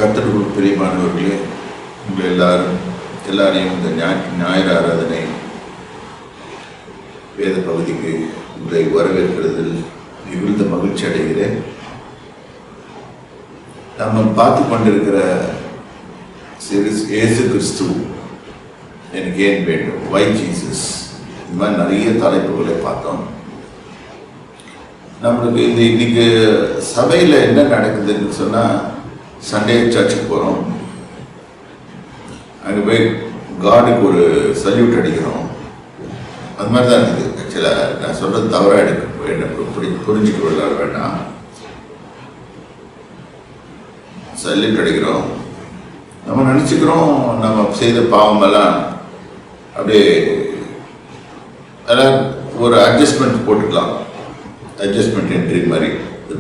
கர்த்தருக்குள் பிரியமானவர்களே, உங்கள் எல்லாரையும் இந்த ஞாயிறு ஆராதனை வேத பகுதிக்கு உங்களை வரவேற்கிறதில் மிகுந்த மகிழ்ச்சி அடைகிறேன். நம்ம பார்த்து கொண்டிருக்கிற சீரிஸ் இயேசு கிறிஸ்து எனக்கு ஏன் வேண்டும், வை ஜீசஸ், இந்த மாதிரி நிறைய தலைப்புகளை பார்த்தோம். நம்மளுக்கு இன்னைக்கு சபையில் என்ன நடக்குதுன்னு சொன்னால், சண்டே சர்ச்சுக்கு போகிறோம், அங்கே போய் காடுக்கு ஒரு சல்யூட் அடிக்கிறோம். அது மாதிரி தான் இருக்குது. ஆக்சுவலாக நான் சொல்கிறது தவறாக எனக்கு புரிஞ்சுக்க விட வேண்டாம். சல்யூட் அடிக்கிறோம், நம்ம நினச்சிக்கிறோம் நம்ம செய்த பாவமெல்லாம் அப்படியே எல்லாம் ஒரு அட்ஜஸ்ட்மெண்ட் போட்டுக்கலாம். அட்ஜஸ்ட்மெண்ட் என்ட்ரி மாதிரி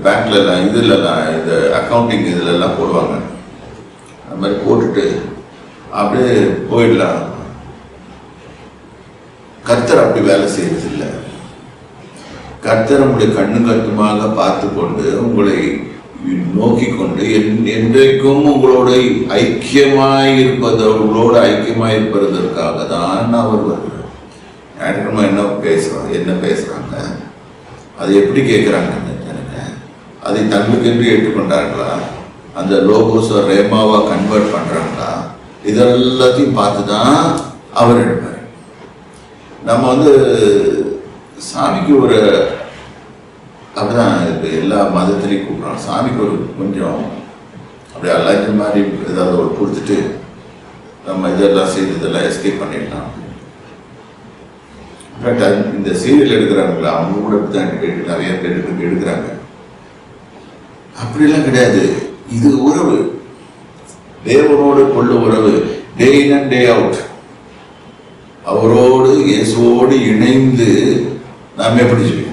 பேங்க்லலாம் இதுலலாம் இந்த அக்கௌண்டிங் இதிலெல்லாம் போடுவாங்க. அது மாதிரி போட்டுட்டு அப்படியே போயிடலாம். கர்த்தர் அப்படி வேலை செய்யறது இல்லை. கர்த்தர் உங்களுடைய கண்ணு கட்டுமாக பார்த்து கொண்டு உங்களை நோக்கி கொண்டு என்றைக்கும் உங்களோட உங்களோட ஐக்கியமாயிருப்பதற்காக தான் அவர் வருகிறார். ஞாயிற்றுக்கிழமை என்ன பேசுகிறாங்க, அது எப்படி கேட்குறாங்கன்னு எனக்கு, அதை தங்களுக்கென்று ஏற்றுக்கொண்டார்களா, அந்த லோகோஸை ரேமாவாக கன்வெர்ட் பண்ணுறாங்களா, இதெல்லாத்தையும் பார்த்து தான் அவர் எடுப்பார். நம்ம சாமிக்கு ஒரு அப்படிதான் இப்போ எல்லா மதத்திலையும் கூப்பிட்றோம். சாமிக்கு ஒரு கொஞ்சம் அப்படியே அல்லாத மாதிரி ஏதாவது ஒரு கொடுத்துட்டு நம்ம இதெல்லாம் செய்து இதெல்லாம் எஸ்கேப் பண்ணிடலாம். இன்ஃபேக்ட் இந்த சீரியல் எடுக்கிறாங்களா, அவங்க கூட தான் நிறைய பேர் எடுக்கிறாங்க. அப்படிலாம் கிடையாது. இது உறவு, தேவனோடு கொள்ள உறவு, டே இன் அண்ட் டே அவுட். அவரோடு இயேசுவோடு இணைந்து நாம் எப்படி செய்யணும்.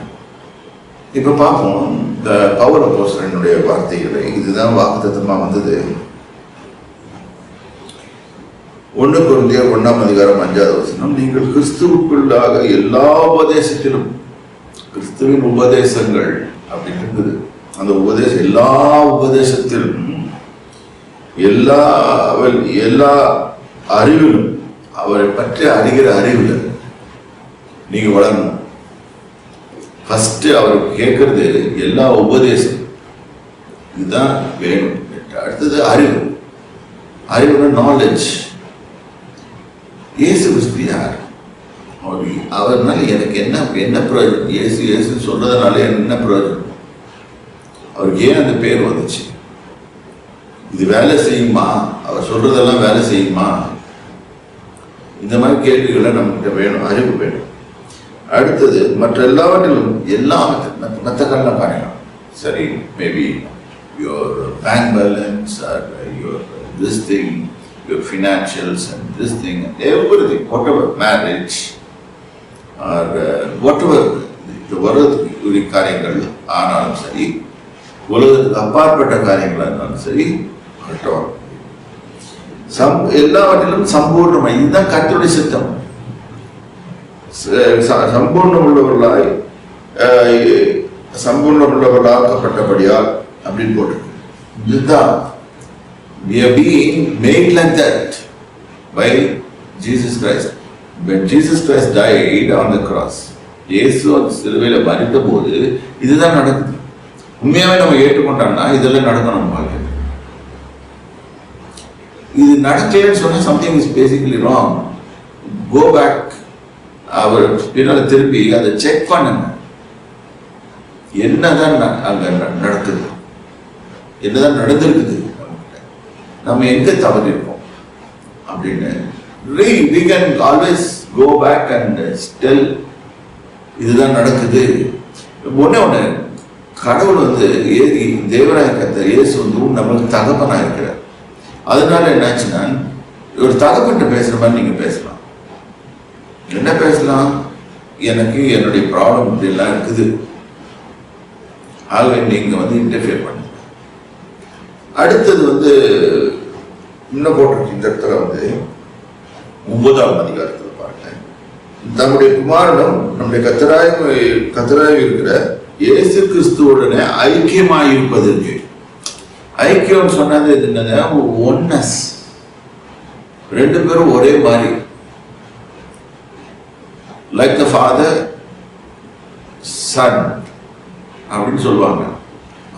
இப்போ பார்ப்போம் இந்த பவுல் அப்போஸ்தலனுடைய வார்த்தைகளை. இதுதான் வாக்குத்தத்தமாக வந்தது. 1 கொரிந்தியர் 1:5 நீங்கள் கிறிஸ்துவுக்குள்ளாக எல்லா உபதேசத்திலும், கிறிஸ்துவின் உபதேசங்கள் அப்படின்னு இருக்குது. அந்த உபதேசம் எல்லா உபதேசத்திலும் எல்லா அறிவிலும், அவரை பற்றி அறிகிற அறிவில் நீங்க வளரணும். ஃபர்ஸ்ட் அவர் கேட்கறது எல்லா உபதேசம் இதுதான் வேணும். அடுத்தது அறிவு. அறிவுனா நாலேஜ். இயேசு கிறிஸ்து யார், அவர்னால எனக்கு என்ன பிரயோஜனம், இயேசு சொல்றதுனால என்ன பிரயோஜனம், அவருக்கு ஏன் அந்த பேர் வந்துச்சு, இது வேலை செய்யுமா, அவர் சொல்றதெல்லாம் வேலை செய்யுமா, இந்த மாதிரி கேள்விகளை நம்மகிட்ட வேணும், அறிவு வேணும். அடுத்தது மற்ற எல்லாவற்றிலும் மற்ற கண்ண காரணம் சரி, maybe your bank balance or your this thing, your financials and this thing and everything, whatever, marriage or whatever இந்த உலகத்துக்கு காரியங்கள் ஆனாலும் சரி, உலகத்துக்கு அப்பாற்பட்ட காரியங்கள் ஆனாலும் சரி, எல்லாவற்றிலும் சம்பூர்ணமாக, இதுதான் கர்த்தருடைய சித்தம். சம்பூர்ணம் உள்ளவர்களாக்கப்பட்டபடியால் அப்படின்னு போட்டிருக்கு. இதுதான் we are being made like that by Jesus Christ. When Jesus Christ died on the cross, இயேசு அந்த சிலுவையில் மரித்த போது இதுதான் நடக்குது. உண்மையாவே நம்ம ஏற்றுக்கொண்டோம்னா இதெல்லாம் நடக்கணும். இது நடக்கலன்னு சொன்னா something is basically wrong. Go back, அவர் பின்னால திருப்பி அதை செக் பண்ணுங்க. என்னதான் அங்க நடக்குது, என்னதான் நடந்திருக்குது, நம்ம எங்க தவறு இருக்கோம் அப்படின்னு. we can always go back and tell இதுதான் நடக்குது. ஒண்ணு கடவுள் தேவராய கர்த்தர் இயேசு நம்மளுக்கு தகப்பனா இருக்கிறார். அதனால என்னாச்சுன்னா, ஒரு தகப்பன்ட்ட பேசுற மாதிரி நீங்க பேசலாம். என்ன பேசலாம், எனக்கு என்னுடைய ப்ராப்ளம் இப்படிலாம் இருக்குது, ஆகவே நீங்க இன்டர்ஃபியர் பண்ணுங்க. அடுத்தது இன்னும் போட்டிருக்கு. இந்த இடத்துல 9ஆம் அதிகாரத்தில் பாருங்க, தம்முடைய குமாரனும் நம்முடைய கர்த்தராய் இருக்கிற இயேசு கிறிஸ்துவுடனே ஐக்கியமாயிருப்பதற்கு. ஐக்கியம் சொன்னது என்னது? ஒன்னஸ். ரெண்டு பேரும் ஒரே மாதிரி. லைக் த ஃபாதர் சன் அப்படின்னு சொல்லுவாங்க.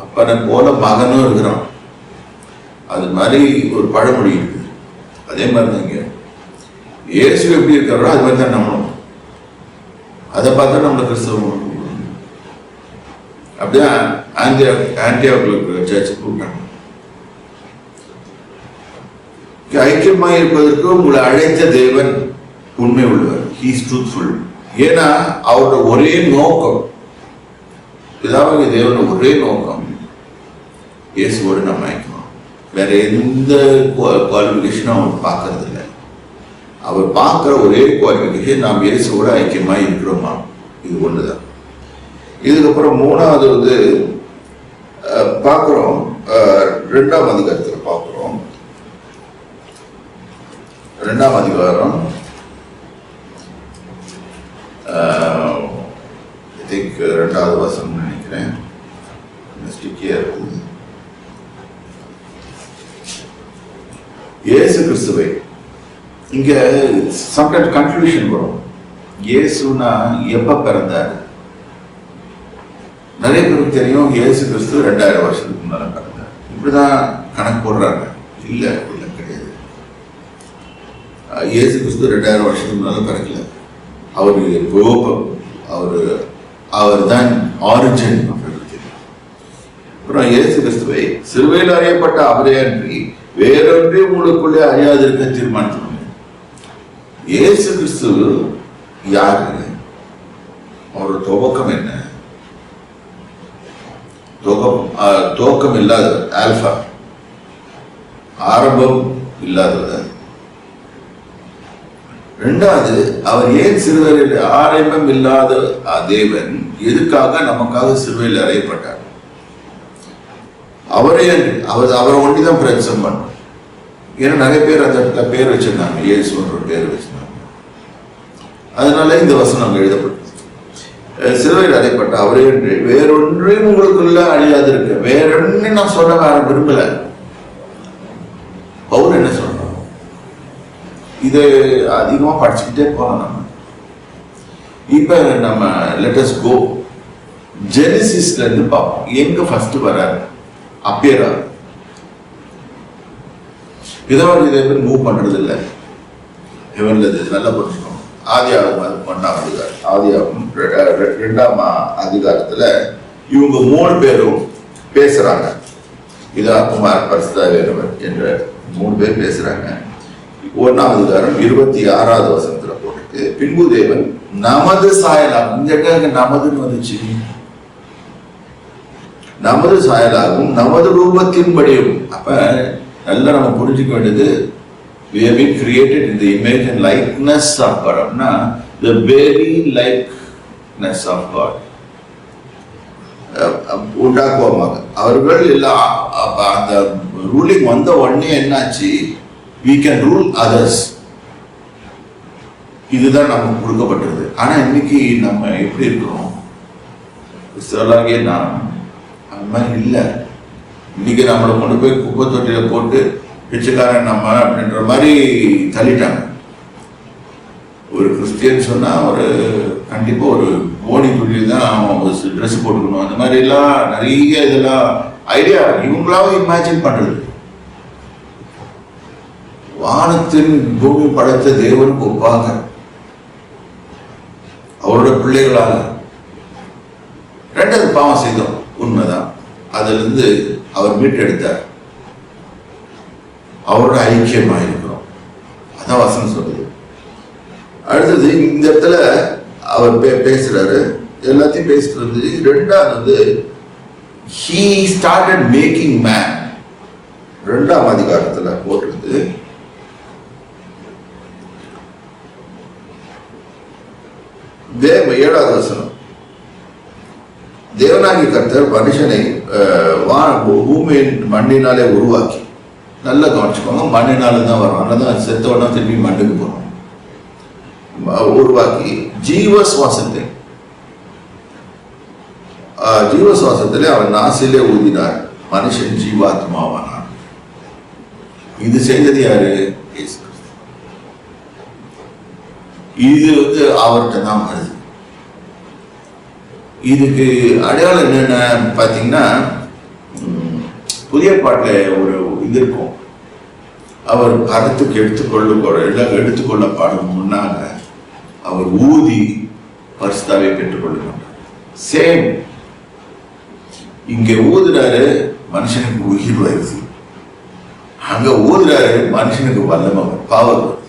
அப்பனை போல மகனும் இருக்கிறான். அது மாதிரி ஒரு பழமொழி இருக்குது. அதே மாதிரி தான் இங்க இயேசு எப்படி இருக்காரோ அது மாதிரி தான் நம்மளும். அதை பார்த்தா நம்மள கிறிஸ்தவம். அப்படியே ஆன்டியோக்குள்ள சர்ச்சை கூப்பிட்டாங்க. ஐக்கியமாக இருப்பதற்கு உங்களை அழைத்த தேவன் உண்மை உள்ளவர். He is truthful. ஏன்னா அவரோட ஒரே நோக்கம், பிதாவாகிய தேவனோட ஒரே நோக்கம் இயேசுவோடு நம்ம ஐக்கியம். வேற எந்த குவாலிஃபிகேஷனும் அவர் பார்க்கறது இல்லை. அவர் பார்க்குற ஒரே குவாலிஃபிகேஷன் நாம் இயேசுவோட ஐக்கியமாக இருக்கிறோமா, இது ஒண்ணுதான். இதுக்கப்புறம் மூணாவது வந்து பார்க்குறோம், 2ஆம் அதிகாரத்தில் பார்க்குறோம். 2ஆம் அதிகாரம் ஐ திங்க் 2வது வசனம் நினைக்கிறேன். இயேசு கிறிஸ்துவை இங்க சம்டைம்ஸ் கன்ஃபியூஷன் வரும். இயேசுனா எப்ப பிறந்தார்? நிறைய பேருக்கு தெரியும் இயேசு கிறிஸ்து 2000 வருஷத்துக்கு முன்னால பிறந்தார். இப்படிதான் கணக்கு போடுறாங்க. இல்ல இல்ல கிடையாது. இயேசு கிறிஸ்து 2000 வருஷத்துக்கு முன்னால பிறக்கல. அவர் தான் ஆரிஜின். அப்புறம் இயேசு கிறிஸ்துவை சிலுவையில் அறியப்பட்ட அவரே அன்றி வேறொன்றே உங்களுக்குள்ளே அறியாதிருக்க தீர்மானித்தாங்க. இயேசு கிறிஸ்து யாரு? அவரோட துவக்கம் என்ன? துவக்கம் இல்லாதவர், ஆல்பா, ஆரம்பம் இல்லாதவர். ரெண்டாவது, அவர் ஏன் சிலுவையில் ஆரம்பம் இல்லாத தேவன் எதுக்காக நமக்காக சிலுவையில் அறையப்பட்டார்? அவரை ஒண்டிதான் பிரச்சனை பண்ண. ஏன்னா நிறைய பேர் அந்த இடத்துல பேர் வச்சிருந்தாங்க, இயேசுன்ற பேர் வச்சிருந்தாங்க. அதனால இந்த வசனம் எழுதப்பட்டது. சிலுவையில் அறையப்பட்ட அவரே என்று வேறொன்றையும் உங்களுக்குள்ள அழியாது இருக்க. வேறொன்றையும் நான் சொல்ல விரும்பல. பவுல் என்ன சொல்றோம்? இது அதிகமா படிச்சுக்கிட்டே போகலாம். நம்ம இப்ப நம்ம லெட்டஸ் கோ ஜெனிசிஸ்ல இருந்து பார்ப்போம். எங்க ஃபர்ஸ்ட் வராரு? அப்பியரா. பிதாவாகிய தேவன் மூவ் பண்றது இல்லை. ஹெவன்ல நல்லா புரிஞ்சுக்கணும். ஆதியாகமம் 1ஆம் அதிகாரம், ஆதியாகமம் 2ஆம் அதிகாரத்துல இவங்க 3 பேரும் பேசுறாங்க. பிதா, குமார், பரிசுத்தாவியானவர் என்ற 3 பேர் பேசுறாங்க. 1ஆம் அதிகாரம் 26வது வசனத்துல போட்டுருக்கு, பின்பு தேவன் நமது சாயலாகும். இந்த நமதுன்னு வந்துச்சு. நமது சாயலாகவும் நமது ரூபத்தின்படியும். அப்ப நல்லா நம்ம புரிஞ்சுக்க வேண்டியது, we have been created in the image and likeness of God. அப்படின்னா the very likeness of God உண்டாக்குவாங்க. அவர்கள் எல்லாம் அந்த ரூலிங் வந்த உடனே என்னாச்சு? we can rule others. இதுதான் நமக்கு கொடுக்கப்பட்டது. ஆனா இன்னைக்கு நம்ம எப்படி இருக்கிறோம்? சொல்லாங்கே நான் அந்த மாதிரி இல்லை. இன்னைக்கு நம்மளை கொண்டு போய் குப்பை தொட்டியில போட்டு பிச்சைக்காரன் நம்ம அப்படின்ற மாதிரி தள்ளிட்டாங்க. ஒரு கிறிஸ்டியன் சொன்னா ஒரு கண்டிப்பா ஒரு போனி துணி தான் ட்ரெஸ் போட்டுக்கணும். அந்த மாதிரி எல்லாம் நிறைய இதெல்லாம் ஐடியா இவங்களாவே இமேஜின் பண்றது. வானத்தின் பூமி படைத்த தேவனுக்கு ஒப்பாக அவரோட பிள்ளைகளாக. ரெண்டாவது பாவம் செய்தோம், உண்மைதான். அதுல இருந்து அவர் மீட்டெடுத்தார். அவரோட ஐக்கியமாக இருக்கிறோம். அதான் வசனம் சொல்லுது. அடுத்தது இந்த இடத்துல அவர் பேசுறாரு, எல்லாத்தையும் பேசிட்டு வந்து. ரெண்டாவது வந்து he started making man. 2ஆம் அதிகாரத்துல போட்டிருந்து 7வது வசனம், தேவனாகிய கர்த்தர் மனுஷனை பூமியின் மண்ணினாலே உருவாக்கி. நல்லா கவனிச்சுக்கோங்க, மண்ணினால தான் வரும். அதனாலதான் செத்தோன்னா திருப்பி மண்ணுக்கு போறோம். உருவாக்கி ஜீவசுவாசத்திலே அவன் நாசிலே ஊதினார். மனுஷன் ஜீவாத்மாவானான். இது செய்தது யாரு? இயேசு கிறிஸ்து. இது அவர்கிட்ட தான் வருது. இதுக்கு அடையாளம் என்னென்ன பார்த்தீங்கன்னா, புதிய பாட்டில் ஒரு இது இருக்கும். அவர் கருத்துக்கு எடுத்துக்கொள்ளப்படும் முன்னாக அவர் ஊதி பரிசுத்தாவை பெற்றுக்கொள்ளுகிறார். சேம் இங்க ஊதுறாரு, மனுஷனுக்கு உயிர் வருது. அங்க ஊதுறாரு, மனுஷனுக்கு வல்லமை பவர் வருது.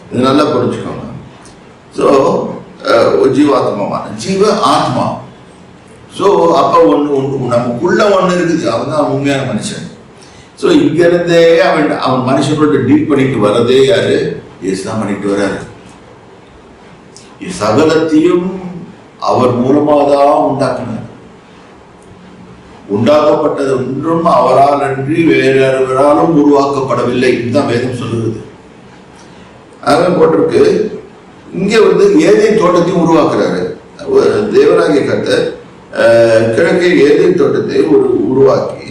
இது நல்லா புரிஞ்சுக்கோங்க. ஸோ ஜீவாத்மாவான ஜீவ ஆத்மா. ஸோ அப்ப நமக்குள்ள ஒண்ணு இருக்குது, அவன் தான் உண்மையான மனுஷன். ஸோ இங்க இருந்தே அவன் மனுஷனோட டீல் பண்ணிட்டு வர்றதே யாரு? இயேசுதான் பண்ணிட்டு வர்றாரு. சகலத்தையும் அவர் மூலமாக தான் உண்டாக்கினார். உண்டாக்கப்பட்டது ஒன்றும் அவரால் அன்றி வேறொருவராலும் உருவாக்கப்படவில்லை. இதுதான் வேதம் சொல்லுகிறது. அதான் போட்டிருக்கு. இங்க ஏதேன் தோட்டத்தையும் உருவாக்குறாரு. தேவனாகிய கர்த்தர் கிழக்கே ஏதேன் தோட்டத்தை உருவாக்கி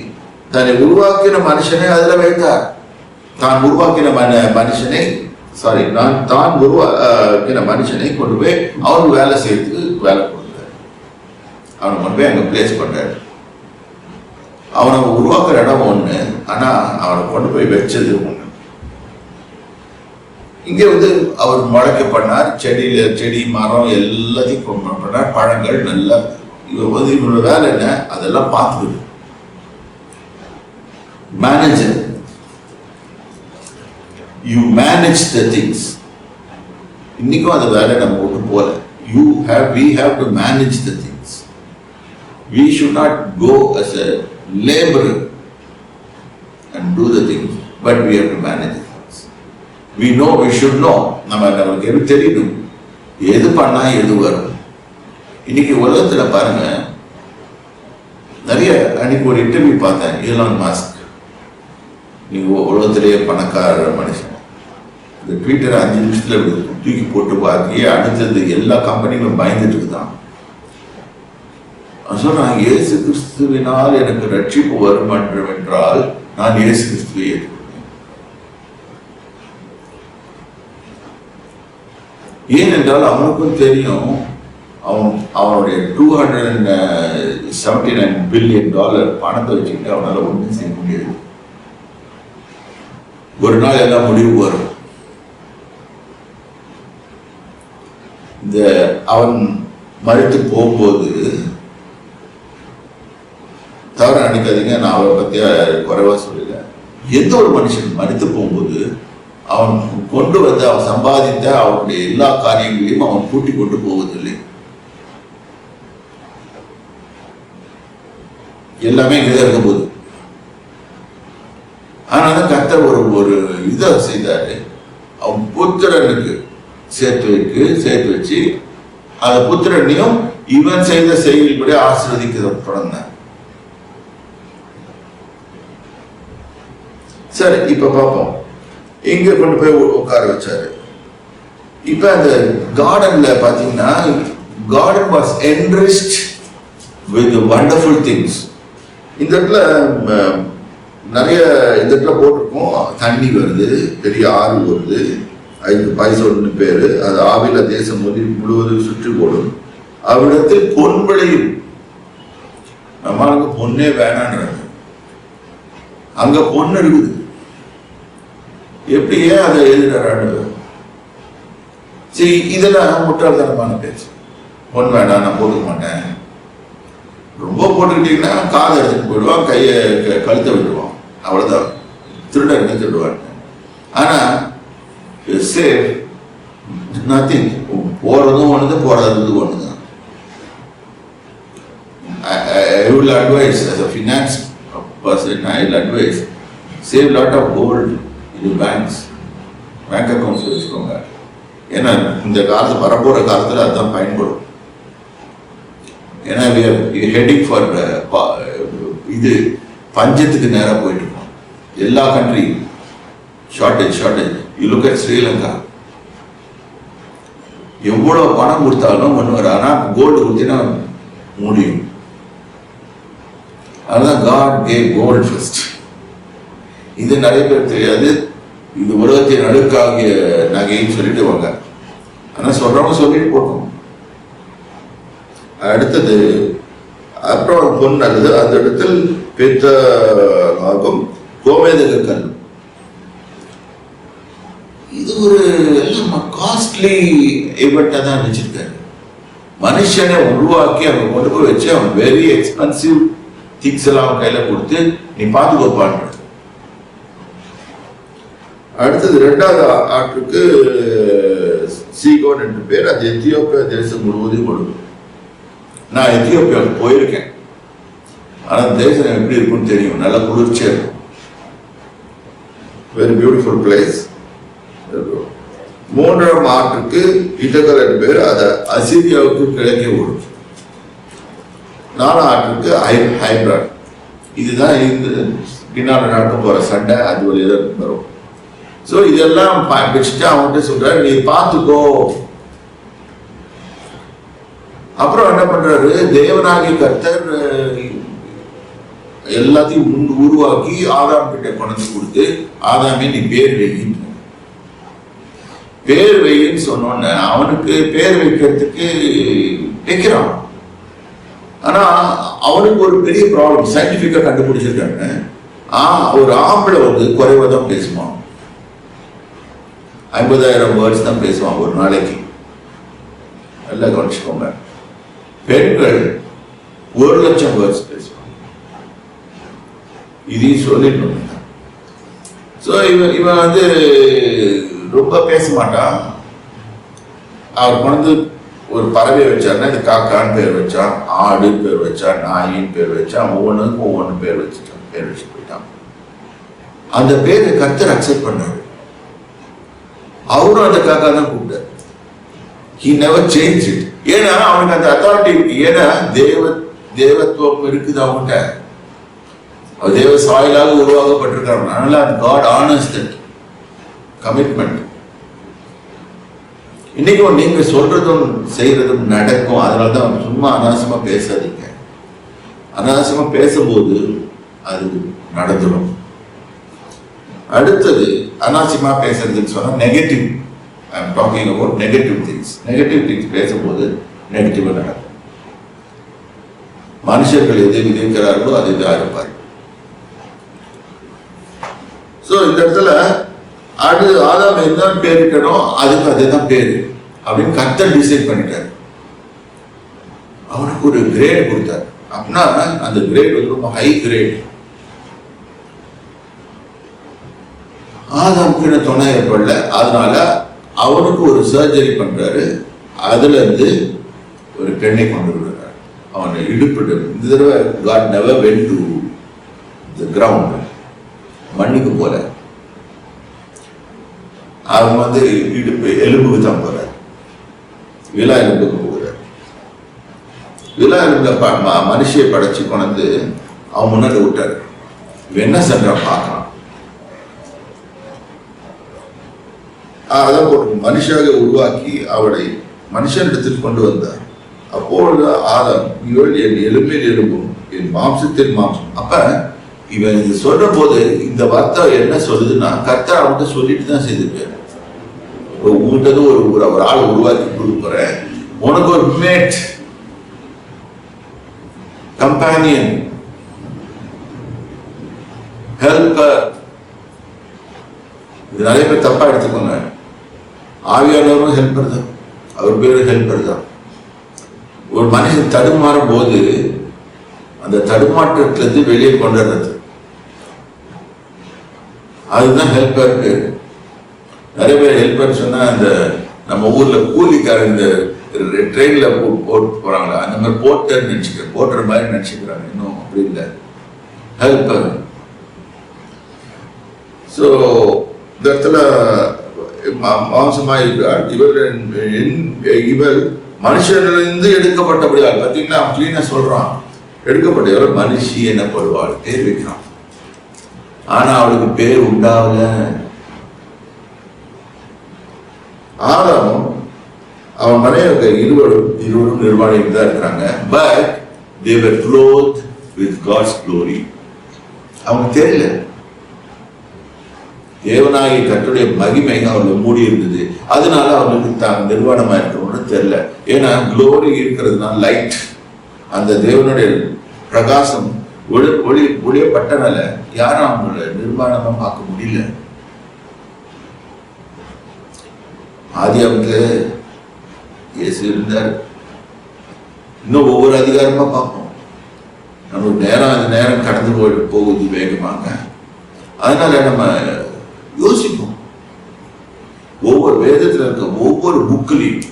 தன்னை உருவாக்கின மனுஷனை அதுல வைத்தார். தான் உருவாக்கின மனுஷனை மனுஷனை கொண்டு போய் அவனுக்கு வேலை செய்யறதுக்கு வேலை கொடுத்தாரு. அவனை கொண்டு போய் அங்க பிளேஸ் பண்றாரு. அவனை உருவாக்குற இடம் ஒண்ணு, ஆனா அவனை கொண்டு போய் வச்சது ஒண்ணு. இங்க அவர் முளைக்க பண்ணார். செடி மரம் எல்லாத்தையும் பண்ணார். பழங்கள் நல்லா. இவனோட வேலை என்ன? அதெல்லாம் பார்த்துக்குது. Manager. You manage the things. இன்னைக்கும் அந்த வேலை நம்ம ஒன்று போல. We have to manage the things. We should not go as a laborer and do the things, but we have to manage the things. We should know. நமக்கு எது தெரியணும், எது பண்ணா எது வரும். இன்னைக்கு உலகத்துல பாருங்க, நிறைய அன்னைக்கு ஒரு இன்டர்வியூ பார்த்தேன். ஈலான் மாஸ்க், நீங்க உலகத்திலேயே பணக்கார மனுஷன். இந்த ட்விட்டரை 5 நிமிஷத்துல தூக்கி போட்டு பார்த்து அடுத்தது எல்லா கம்பெனிகளும் பயந்துட்டு இருக்குதான். சொன்னான், இயேசு கிறிஸ்துவினால் எனக்கு ரட்சிப்பு வரும் என்றால் நான் இயேசு கிறிஸ்துவை ஏற்றுக்கொள்வேன். ஏனென்றால் அவனுக்கும் தெரியும், அவனுடைய $279 பில்லியன் பணத்தை வச்சுக்கிட்டு அவனால ஒன்றும் செய்ய முடியாது. ஒரு நாள் எல்லாம் முடிவு வரும். அவன் மறித்து போகும்போது, தவற நினைக்காதீங்க, நான் அவரை பத்தி குறைவா சொல்லல. எந்த ஒரு மனுஷன் மறித்து போகும்போது அவன் கொண்டு அவன் சம்பாதித்த அவனுடைய எல்லா காரியங்களையும் அவன் கூட்டி கொண்டு போவதில்லை. எல்லாமே இங்கே இருக்க போகுது. ஆனால கர்த்தர் ஒரு இதை செய்தாரு. அவன் புத்திரனுக்கு சேர்த்து வச்சு அந்த புத்திரனையும் இவன் செய்த செயல்படி ஆசீர்வதிக்க தொடர்ந்தார். சரி, இப்ப பார்ப்போம். எங்க கொண்டு போய் உட்கார வச்சாரு. இப்ப அந்த கார்டன்ல பாத்தீங்கன்னா, garden was enriched with wonderful things. இந்த இடத்துல நிறைய இந்த இடத்துல போட்டிருக்கோம். தண்ணி வருது, பெரிய ஆறு வருது, 5 பைசோன்னு பேரு. அது ஆவில தேசம் முழுவதும் சுற்றி போடும். அவ்விடத்தில் பொன் விளையும். நம்மளுக்கு பொண்ணே வேணான்றாங்க, அங்க பொண்ணு இருக்குது. எப்படி ஏன் அதை எழுதுறாரு? சரி, இதெல்லாம் முட்டாள்தனமான பேச்சு. பொன் வேணாம், நான் போட்டுக்க மாட்டேன். ரொம்ப போட்டுக்கிட்டீங்கன்னா காதை எடுத்துட்டு போயிடுவான், கையை கழுத்தை விட்டுருவான். அவ்வளவுதான், திருடங்க திருடுவாங்க. ஆனா சேஃப் நத்திங். போறதும் ஒண்ணுது, போறது ஒண்ணுதான். I will advise as a finance person, I will advise save lot of gold in banks, bank accounts வச்சுக்கோங்க. ஏன்னா இந்த காலத்து வரப்போற காலத்துல அதுதான் பயன்படும். ஏன்னா ஹெட்டிங் ஃபார் இது பஞ்சத்துக்கு நேரம் போயிட்டு இருக்கோம். எல்லா country shortage. You look at Sri Lanka, எவ்வளவு பணம் கொடுத்தாலும் ஒன்று வர. ஆனா கோல்டு கொடுத்தீங்கன்னா முடியும். அதுதான் காட் கேவ் கோல்ட் ஃபர்ஸ்ட். இது நிறைய பேர் தெரியாது. இது உலகத்தின் நடுக்காகிய நகைன்னு சொல்லிட்டு வாங்க. ஆனா சொல்றவங்க சொல்லிட்டு போட்டோம். அடுத்தது அப்புறம் பொன் அல்லது அந்த இடத்தில் பெற்ற ஆகும் கோமேதக கல். இது ஒரு எல்லாம் காஸ்ட்லி ஈவெண்ட்டா தான் வச்சிருக்காரு. மனுஷனை உருவாக்கி அவன் கொண்டு போய் வச்சு அவன் வெரி எக்ஸ்பென்சிவ் திங்ஸ் எல்லாம் அவன் கையில கொடுத்து நீ பாதுகாப்பான். அடுத்தது 2வது ஆற்றுக்கு சீகோன் என்று பேர். அது எத்தியோப்பியா தேசம் முழுவதும் கொடுக்கும். நான் எத்தியோப்பியாவுக்கு போயிருக்கேன். ஆனா தேசம் எப்படி இருக்குன்னு தெரியும். நல்ல குளிர்ச்சியா இருக்கும். Very beautiful place. 3ஆம் ஆற்றுக்கு இடகல் என்று பேர். அதை அசிரியாவுக்கு கிழக்கே ஓடும். 4ஆம் ஆற்றுக்கு ஹைப்ராட். இதுதான் இந்த பின்னால் நடக்க போற சண்டை அது வழியா வரும். ஸோ இதெல்லாம் வச்சுட்டு அவன்கிட்ட சொல்றாரு நீ பார்த்துக்கோ. அப்புறம் என்ன பண்றாரு, தேவனாகிய கர்த்தர் எல்லாத்தையும் உருவாக்கி ஆதாம் கிட்ட கொண்டு கொடுத்து ஆதாமே நீ பேர் வைக்கின்ற. பேர் வைன்னு சொன்னோன்னு அவனுக்கு பேர் வைக்கிறதுக்கு வைக்கிறான். ஆனா அவனுக்கு ஒரு பெரிய ப்ராப்ளம் சயின்டிபிக்கா கண்டுபிடிச்சிருக்காங்க. ஒரு ஆம்பளை குறைவா தான் பேசுவான். 50,000 வேர்ட்ஸ் தான் பேசுவான் ஒரு நாளைக்கு. நல்லா கவனிச்சுக்கோங்க. பெண்கள் 1,00,000 வேர்ட்ஸ் பேசுவாங்க. இதையும் சொல்லிடணும். ஸோ இவன் ரொம்ப பேச மாட்டான். அவர் கொண்டு ஒரு பறவையை வச்சாருன்னா இது காக்கான்னு பேர் வச்சான், ஆடு பேர் வச்சான், நாயின்னு பேர் வச்சான், ஒவ்வொன்றுக்கும் ஒவ்வொன்று பேர் வச்சுட்டு போயிட்டான். அந்த பேரை கர்த்தர் அக்செப்ட் பண்ணாரு. அவரும் அந்த காக்கா தான் கூப்பிட்டார். He never changed it. ஏன்னா அவனுக்கு அந்த அத்தாரிட்டி இருக்கு. ஏன்னா தேவத்துவம் இருக்குது அவன்கிட்ட. தேவ சாயலாக உருவாக்கப்பட்டிருக்காங்க. அதனால God honors that commitment. இன்னைக்கும் நீங்க சொல்றதும் செய்யறதும் நடக்கும். அதனாலதான் சும்மா அனாவசியமா பேசாதீங்க. அனாவசியமா பேசும்போது அது நடந்துடும். அடுத்தது அனாவசியமா பேசுறதுன்னு சொன்னா negative. I am talking about negative things. Negative things பேசும்போது நெகட்டிவா நடக்கும். மனுஷர்கள் எது விதைக்கிறார்களோ அது இதாக இருப்பார். ஸோ இந்த இடத்துல ஆதாம் என்ன பேரிட்டனோ அதுக்கு அதுதான் பேரு அப்படின்னு கர்த்தர் டிசைட் பண்ணிட்டார். அவனுக்கு ஒரு கிரேட் கொடுத்தார். அப்படின்னா அந்த கிரேட் ரொம்ப ஹை கிரேட். ஆதாமுக்கு துணை ஏற்படல. அதனால அவனுக்கு ஒரு சர்ஜரி பண்றாரு. அதுல இருந்து ஒரு பெண்ணை கொண்டு வருகிறார். அவனை இடுப்பிட்டு இந்த தடவை God never went to the ground. மண்ணுக்கு போல. அவன் இடுப்பு எலும்புக்கு தான் போறார். விழா எலும்புக்கு போகிறார். விழா எலும்புல மனுஷியை படைச்சு கொண்டு அவன் முன்னாடி விட்டார். என்ன சென்றான் பார்க்கலாம். அதான் போட்டு மனுஷாக உருவாக்கி அவளை மனுஷனிடத்தில் கொண்டு வந்தார். அப்பொழுது ஆதாம் இவள் என் எலும்பில் எலும்பும் என் மாம்சத்தின் மாம்சம். அப்ப இவன் இது சொல்ற போது இந்த வார்த்தை என்ன சொல்லுதுன்னா கர்த்தர் அவன்கிட்ட சொல்லிட்டு தான் செய்திருக்காரு. உங்ககிட்ட ஒரு ஆள் உருவாக்கி கொடுக்க போறேன். உனக்கு ஒரு மேட் கம்பேனியன் ஹெல்பர். இது நிறைய பேர் தப்பா எடுத்துக்கோங்க. ஆவியானவரும் ஹெல்பர் தான். அவர் பேரு ஹெல்பர் தான். ஒரு மனுஷன் தடுமாறும் போது அந்த தடுமாற்றத்திலிருந்து வெளியே கொண்டு வர்றது அதுதான் ஹெல்பர் பேரு. நிறைய பேர் ஹெல்பர் சொன்னா அந்த நம்ம ஊர்ல கூலிக்காரங்க இந்த ட்ரெயின்ல போட்டு போறாங்களா அந்த மாதிரி போட்டர் நினைச்சுக்கிறேன். போட்டர் மாதிரி நினைச்சுக்கிறாங்க. இன்னும் அப்படி இல்லை. ஹெல்பர். ஸோ இந்த இடத்துல மாம்சமாக இருக்கிறார். இவர் மனுஷனிலிருந்து எடுக்கப்பட்டபடியால் பார்த்தீங்கன்னா கிளீனா சொல்றான். எடுக்கப்பட்டவர் மனுஷி எனப்படுவாள் பேர் வைக்கிறான். ஆனா அவளுக்கு பேர் உண்டாவல. ஆதாமும் அவன் மனைவி இருவரும் நிர்வாணிகள் தான் இருக்கிறாங்க. But they were clothed with God's glory. அவங்க தெரியல, தேவனாகிய கர்த்தருடைய மகிமை அவர்களை மூடி இருந்தது. அதனால அவர்களுக்கு தான் நிர்வாணமா இருக்கணும்னு தெரியல. ஏன்னா குளோரி இருக்கிறதுனா லைட், அந்த தேவனுடைய பிரகாசம் ஒளியப்பட்டனால யாரும் அவங்கள நிர்வாணமா பார்க்க முடியல. ஆதியாகமத்துல இயேசு இருந்தார். இன்னும் ஒவ்வொரு அதிகாரமா பார்ப்போம். நமக்கு நேரம் அந்த நேரம் கடந்து போகுது வேகமாக. அதனால நம்ம யோசிப்போம். ஒவ்வொரு வேதத்துல இருக்க ஒவ்வொரு புக்கிலையும்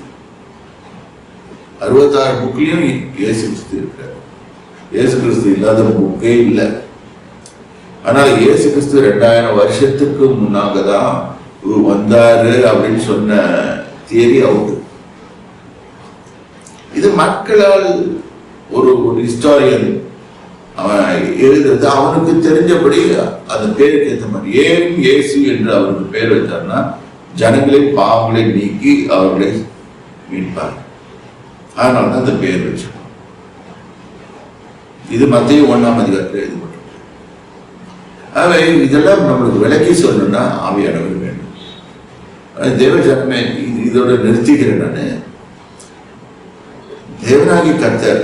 66 புக்லையும் இயேசு கிறிஸ்து இருக்கிறார். இயேசு கிறிஸ்து இல்லாத புக்கே இல்லை. ஆனால் இயேசு கிறிஸ்து 2000 வருஷத்துக்கு முன்னாக தான் வந்தாரு அப்படின்னு சொன்ன தியரி அவுட். இது மக்களால் ஒரு ஹிஸ்டாரியன் அவன் எழுதுறது அவனுக்கு தெரிஞ்சபடி அந்த பேருக்கு ஏற்ற மாதிரி. ஏன் இயேசு என்று அவருக்கு பேர் வச்சார்னா ஜனங்களின் பாவங்களை நீக்கி அவர்களை மீட்பார். அதனால தான் அந்த பேர் வச்சு. இது மத்திய 1ஆம் அதிகாரத்தில் எழுதப்பட்டது. ஆகவே இதெல்லாம் நம்மளுக்கு விளக்கி சொல்லணும்னா ஆவியானவர் வேண்டும். தேவ ஜனமே இதோட நிறுத்திக்கிறேன். நான் தேவனாகி கர்த்தர்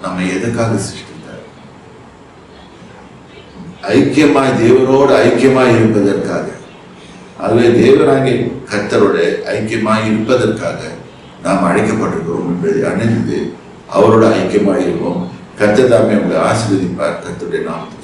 நம்ம எதுக்காக சிருஷ்டித்தார்? ஐக்கியமாய் தேவனோடு ஐக்கியமாய் இருப்பதற்காக. அதுவே தேவனாகி கர்த்தரோட ஐக்கியமாய் இருப்பதற்காக நாம் அழைக்கப்பட்டிருக்கிறோம் என்பதை அணிந்து அவரோட ஐக்கியமாய் இருப்போம். கர்த்தர் தாமே உங்களை ஆசீர்வதிப்பார். கர்த்தருடைய நாமத்தை